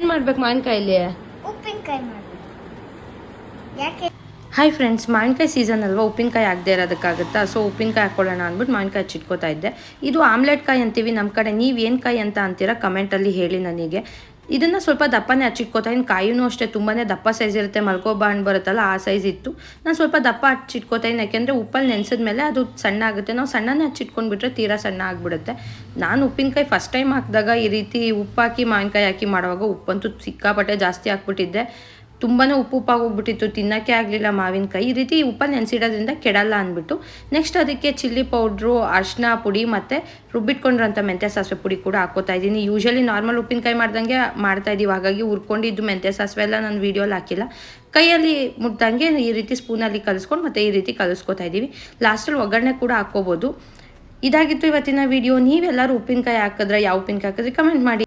ಏನು ಮಾಡ್ಬೇಕು ಮಾವಿನಕಾಯಲ್ಲಿ? ಉಪ್ಪಿನಕಾಯಿ ಮಾಡಬೇಕು. ಯಾಕೆ? ಹಾಯ್ ಫ್ರೆಂಡ್ಸ್, ಮಾವಿನಕಾಯಿ ಸೀಸನ್ ಅಲ್ವಾ, ಉಪ್ಪಿನಕಾಯಿ ಆಗದೆ ಇರೋದಕ್ಕಾಗುತ್ತಾ? ಸೊ ಉಪ್ಪಿನಕಾಯಿ ಹಾಕ್ಕೊಳ್ಳೋಣ ಅಂದ್ಬಿಟ್ಟು ಮಾವಿನಕಾಯಿ ಹಚ್ಚಿಟ್ಕೋತಾ ಇದ್ದೆ. ಇದು ಆಮ್ಲೆಟ್ ಕಾಯಿ ಅಂತೀವಿ ನಮ್ಮ ಕಡೆ. ನೀವು ಏನು ಕಾಯಿ ಅಂತ ಅಂತೀರಾ ಕಮೆಂಟಲ್ಲಿ ಹೇಳಿ ನನಗೆ. ಇದನ್ನು ಸ್ವಲ್ಪ ದಪ್ಪನೇ ಹಚ್ಚಿಟ್ಕೋತಾ ಇದ್ದೀನಿ. ಕಾಯಿನೂ ಅಷ್ಟೇ ತುಂಬಾ ದಪ್ಪ ಸೈಜ್ ಇರುತ್ತೆ, ಮಲ್ಕೋಬಾ ಹಣ್ಣು ಬರುತ್ತಲ್ಲ ಆ ಸೈಜ್ ಇತ್ತು. ನಾನು ಸ್ವಲ್ಪ ದಪ್ಪ ಹಚ್ಚಿಟ್ಕೋತಾ ಇದ್ದೀನಿ, ಯಾಕೆಂದರೆ ಉಪ್ಪಲ್ಲಿ ನೆನೆಸಿದ ಮೇಲೆ ಅದು ಸಣ್ಣ ಆಗುತ್ತೆ. ನಾವು ಸಣ್ಣನೇ ಹಚ್ಚಿಟ್ಕೊಂಡ್ಬಿಟ್ರೆ ತೀರಾ ಸಣ್ಣ ಆಗಿಬಿಡುತ್ತೆ. ನಾನು ಉಪ್ಪಿನಕಾಯಿ ಫಸ್ಟ್ ಟೈಮ್ ಹಾಕಿದಾಗ ಈ ರೀತಿ ಉಪ್ಪಾಕಿ ಮಾವಿನಕಾಯಿ ಹಾಕಿ ಮಾಡುವಾಗ ಉಪ್ಪಂತೂ ಸಿಕ್ಕಾಪಟ್ಟೆ ಜಾಸ್ತಿ ಹಾಕ್ಬಿಟ್ಟಿದ್ದೆ. ತುಂಬಾ ಉಪ್ಪಾಗೋಗ್ಬಿಟ್ಟಿತ್ತು, ತಿನ್ನೋಕ್ಕೆ ಆಗಲಿಲ್ಲ ಮಾವಿನಕಾಯಿ. ಈ ರೀತಿ ಉಪ್ಪಲ್ಲಿ ನೆನೆಸಿಡೋದ್ರಿಂದ ಕೆಡಲ್ಲ ಅಂದ್ಬಿಟ್ಟು ನೆಕ್ಸ್ಟ್ ಅದಕ್ಕೆ ಚಿಲ್ಲಿ ಪೌಡ್ರು, ಅರಿಶಿನ ಪುಡಿ ಮತ್ತು ರುಬ್ಬಿಟ್ಕೊಂಡಿರೋಂಥ ಮೆಂತ್ಯ ಸಾಸಿವೆ ಪುಡಿ ಕೂಡ ಹಾಕೋತಾ ಇದ್ದೀನಿ. ಯೂಶಲಿ ನಾರ್ಮಲ್ ಉಪ್ಪಿನಕಾಯಿ ಮಾಡ್ದಂಗೆ ಮಾಡ್ತಾಯಿದ್ದೀವಿ, ಹಾಗಾಗಿ ಹುರ್ಕೊಂಡಿದ್ದು ಮೆಂತ್ಯ ಸಾಸಿವೆ ಎಲ್ಲ ನಾನು ವೀಡಿಯೋಲಿ ಹಾಕಿಲ್ಲ. ಕೈಯಲ್ಲಿ ಮುಟ್ದಂಗೆ ಈ ರೀತಿ ಸ್ಪೂನಲ್ಲಿ ಕಲಿಸ್ಕೊಂಡು ಮತ್ತು ಈ ರೀತಿ ಕಲಿಸ್ಕೊತಾ ಇದ್ದೀವಿ. ಲಾಸ್ಟಲ್ಲಿ ಒಗ್ಗರಣೆ ಕೂಡ ಹಾಕ್ಕೋಬೋದು. ಇದಾಗಿತ್ತು ಇವತ್ತಿನ ವಿಡಿಯೋ. ನೀವೆಲ್ಲರೂ ಉಪ್ಪಿನಕಾಯಿ ಹಾಕಿದ್ರೆ ಯಾವ ಉಪ್ಪಿನಕಾಯಿ ಹಾಕಿದ್ರೆ ಕಮೆಂಟ್ ಮಾಡಿ.